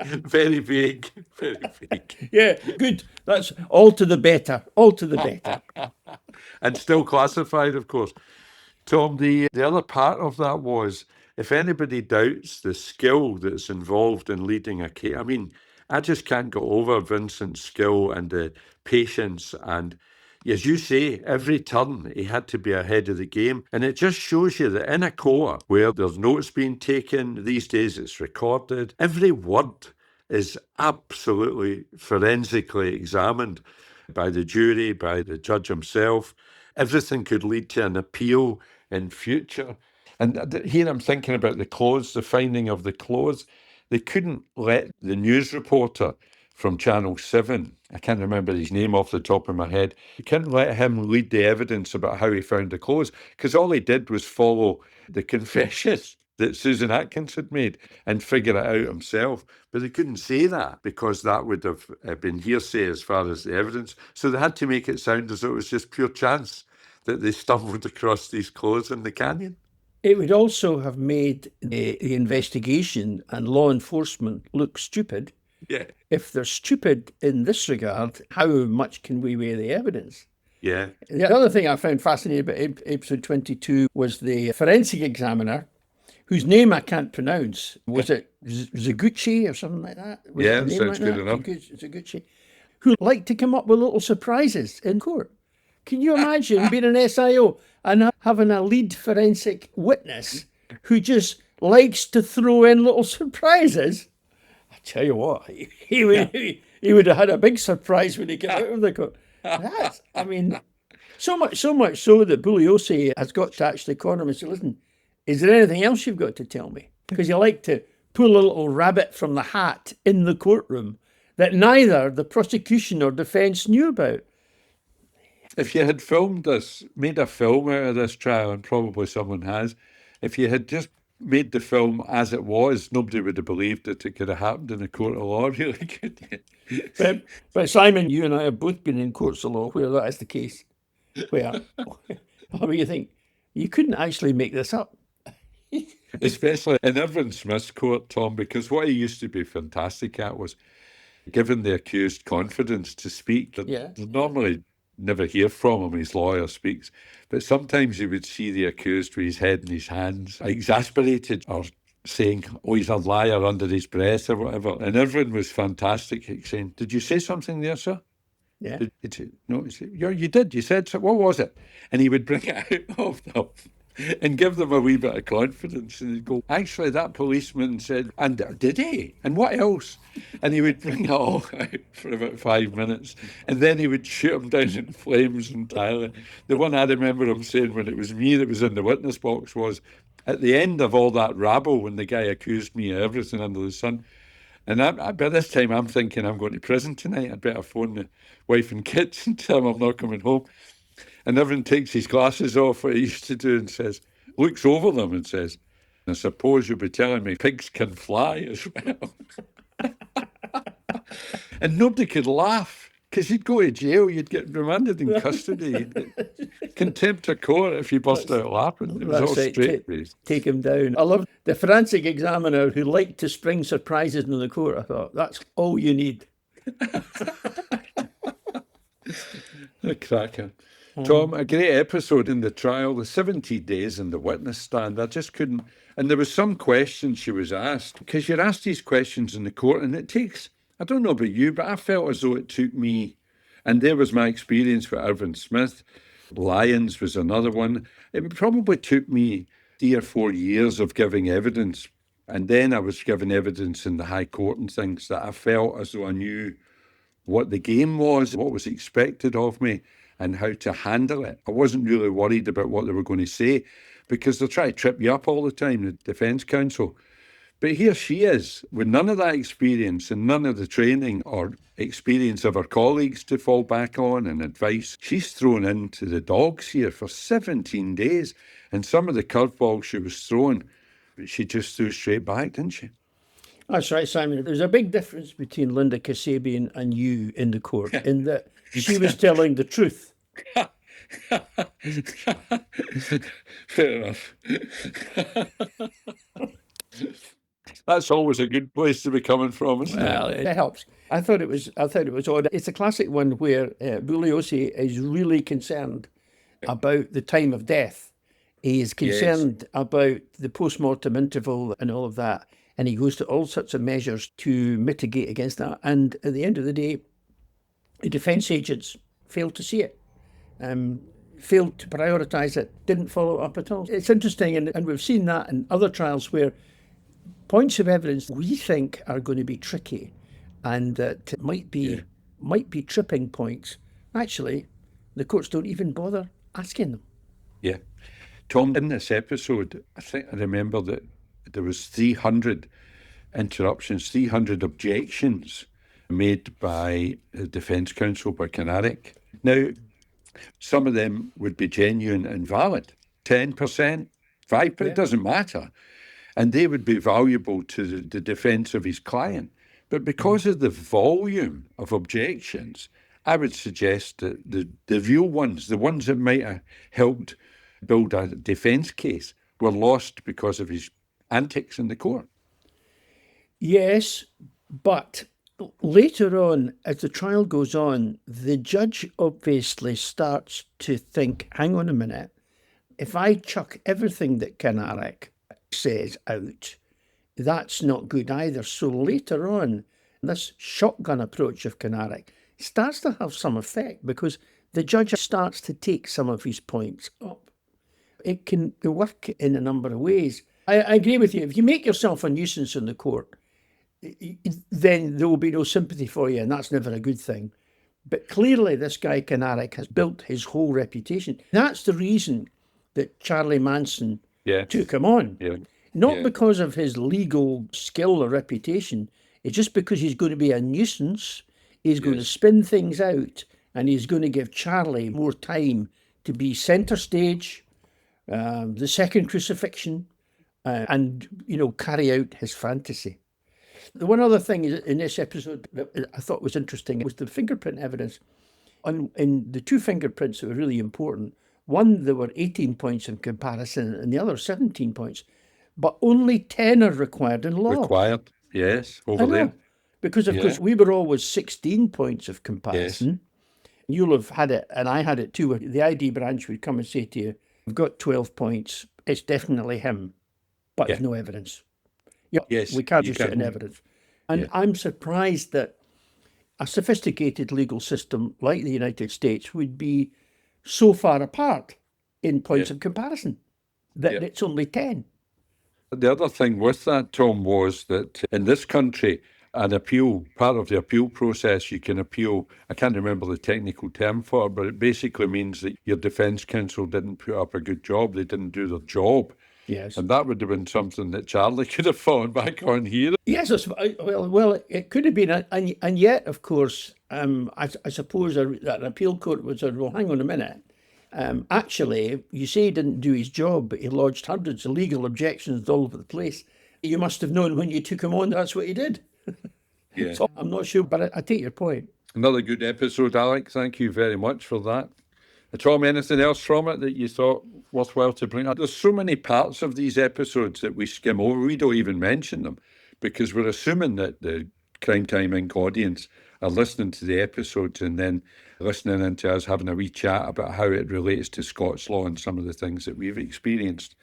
Very vague, very vague. Yeah, good. That's all to the better, all to the better. And still classified, of course. Tom, the other part of that was, if anybody doubts the skill that's involved in leading a case, I mean, I just can't get over Vincent's skill and the patience. And as you say, every turn he had to be ahead of the game. And it just shows you that in a court where there's notes being taken, these days it's recorded, every word is absolutely forensically examined by the jury, by the judge himself. Everything could lead to an appeal in future. And here I'm thinking about the clothes, the finding of the clothes. They couldn't let the news reporter from Channel 7, I can't remember his name off the top of my head, they couldn't let him lead the evidence about how he found the clothes, because all he did was follow the confession that Susan Atkins had made and figure it out himself. But they couldn't say that because that would have been hearsay as far as the evidence. So they had to make it sound as though it was just pure chance that they stumbled across these clothes in the canyon. It would also have made the investigation and law enforcement look stupid. Yeah. If they're stupid in this regard, how much can we weigh the evidence? Yeah. The other thing I found fascinating about episode 22 was the forensic examiner, whose name I can't pronounce. Was it Zaguchi or something like that? Yeah, sounds good enough. Zaguchi, who liked to come up with little surprises in court. Can you imagine being an SIO and having a lead forensic witness who just likes to throw in little surprises? I tell you what, he would have had a big surprise when he came out of the court. I mean, so much so that Bugliosi has got to actually corner him and say, listen, is there anything else you've got to tell me? Because you like to pull a little rabbit from the hat in the courtroom that neither the prosecution or defence knew about. If you had filmed this, made a film out of this trial, and probably someone has, if you had just made the film as it was, nobody would have believed that it could have happened in a court of law, really, could you? But Simon, you and I have both been in courts of law where that is the case. Where, I mean, you think, you couldn't actually make this up. Especially in Irving Smith's court, Tom, because what he used to be fantastic at was giving the accused confidence to speak. They normally never hear from him, his lawyer speaks, but sometimes you would see the accused with his head in his hands, exasperated or saying, oh, he's a liar under his breath or whatever. And Irving was fantastic, saying, did you say something there, sir? Yeah. No, he said, you did, you said so. What was it? And he would bring it out of them and give them a wee bit of confidence. And he'd go, actually, that policeman said, and did he? And what else? And he would bring it all out for about 5 minutes. And then he would shoot him down in flames entirely. The one I remember him saying when it was me that was in the witness box was, at the end of all that rabble, when the guy accused me of everything under the sun, and by this time I'm thinking I'm going to prison tonight, I'd better phone the wife and kids and tell them I'm not coming home. And everyone takes his glasses off, what he used to do, and says, looks over them and says, I suppose you'll be telling me pigs can fly as well. And nobody could laugh, because you'd go to jail, you'd get remanded in custody. Contempt of court if you bust out laughing. It was all straight-faced. Take him down. I love the forensic examiner who liked to spring surprises in the court. I thought, that's all you need. A cracker. Tom, a great episode in the trial, the 70 days in the witness stand. I just couldn't. And there was some questions she was asked, because you're asked these questions in the court, and it takes, I don't know about you, but I felt as though it took me, and there was my experience with Irving Smith. Lyons was another one. It probably took me 3 or 4 years of giving evidence. And then I was giving evidence in the High Court and things that I felt as though I knew what the game was, what was expected of me, and how to handle it. I wasn't really worried about what they were going to say, because they'll try to trip you up all the time, the defence counsel. But here she is, with none of that experience and none of the training or experience of her colleagues to fall back on and advice. She's thrown into the dogs here for 17 days. And some of the curveballs she was throwing, she just threw straight back, didn't she? That's right, Simon. There's a big difference between Linda Kasabian and you in the court, in that she was telling the truth. Fair enough. That's always a good place to be coming from, isn't it? Well, it helps. I thought it was odd. It's a classic one where Bugliosi is really concerned about the time of death. He is concerned about the post-mortem interval and all of that. And he goes to all sorts of measures to mitigate against that. And at the end of the day, the defence agents failed to see it, failed to prioritise it, didn't follow it up at all. It's interesting, and we've seen that in other trials where points of evidence we think are going to be tricky and that might be tripping points. Actually, the courts don't even bother asking them. Yeah. Tom, in this episode, I remember that there was 300 interruptions, 300 objections made by the defence counsel, by Kanarek. Now, some of them would be genuine and valid, 10%, 5%, it doesn't matter. And they would be valuable to the defence of his client. But because of the volume of objections, I would suggest that the real ones, the ones that might have helped build a defence case, were lost because of his antics in the court. Yes, but later on, as the trial goes on, the judge obviously starts to think, hang on a minute, if I chuck everything that Kanarek says out, that's not good either. So later on, this shotgun approach of Kanarek starts to have some effect because the judge starts to take some of his points up. It can work in a number of ways. I agree with you. If you make yourself a nuisance in the court, then there will be no sympathy for you, and that's never a good thing. But clearly this guy Kanarek has built his whole reputation. That's the reason that Charlie Manson took him on. Yeah. Not because of his legal skill or reputation. It's just because he's going to be a nuisance. He's going to spin things out, and he's going to give Charlie more time to be centre stage, the second crucifixion, and, carry out his fantasy. The one other thing in this episode that I thought was interesting was the fingerprint evidence. In the two fingerprints that were really important, one there were 18 points in comparison and the other 17 points, but only 10 are required in law. Required, yes, over there. Because, of course, we were always 16 points of comparison. Yes. You'll have had it, and I had it too. The ID branch would come and say to you, we've got 12 points, it's definitely him, but there's no evidence. Yes, we can't use it in evidence. And I'm surprised that a sophisticated legal system like the United States would be so far apart in points of comparison that it's only 10. The other thing with that, Tom, was that in this country, an appeal, part of the appeal process, you can appeal, I can't remember the technical term for it, but it basically means that your defence counsel didn't put up a good job, they didn't do their job. Yes. And that would have been something that Charlie could have fallen back on here. Yes, well, it could have been. And yet, of course, I suppose that an appeal court would say, well, hang on a minute. Actually, you say he didn't do his job, but he lodged hundreds of legal objections all over the place. You must have known when you took him on, that's what he did. Yeah. So I'm not sure, but I take your point. Another good episode, Alec. Thank you very much for that. Tom, anything else from it that you thought worthwhile to bring up? There's so many parts of these episodes that we skim over. We don't even mention them because we're assuming that the Crime Time Inc. audience are listening to the episodes and then listening into us having a wee chat about how it relates to Scots law and some of the things that we've experienced.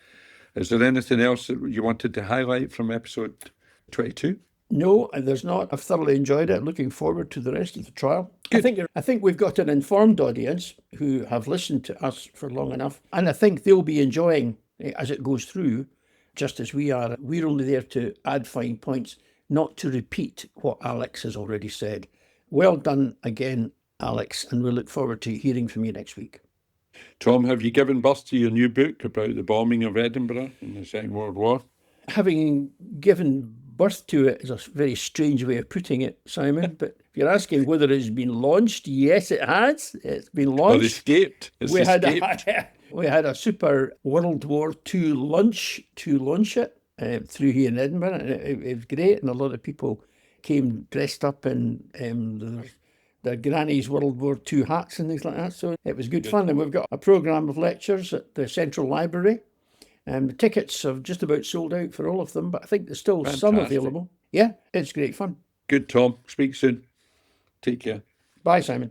Is there anything else that you wanted to highlight from episode 22? No, there's not. I've thoroughly enjoyed it. Looking forward to the rest of the trial. I think we've got an informed audience who have listened to us for long enough, and I think they'll be enjoying it as it goes through, just as we are. We're only there to add fine points, not to repeat what Alex has already said. Well done again, Alex, and we'll look forward to hearing from you next week. Tom, have you given birth to your new book about the bombing of Edinburgh in the Second World War? Having given birth to it is a very strange way of putting it, Simon, but if you're asking whether it's been launched, yes, it has. It's been launched. Or escaped. We had a super World War II lunch to launch it through here in Edinburgh. And it was great, and a lot of people came dressed up in their granny's World War II hats and things like that. So it was good fun. And we've got a programme of lectures at the Central Library. The tickets have just about sold out for all of them, but I think there's still some available. Yeah, it's great fun. Good, Tom. Speak soon. Take care. Bye, Simon.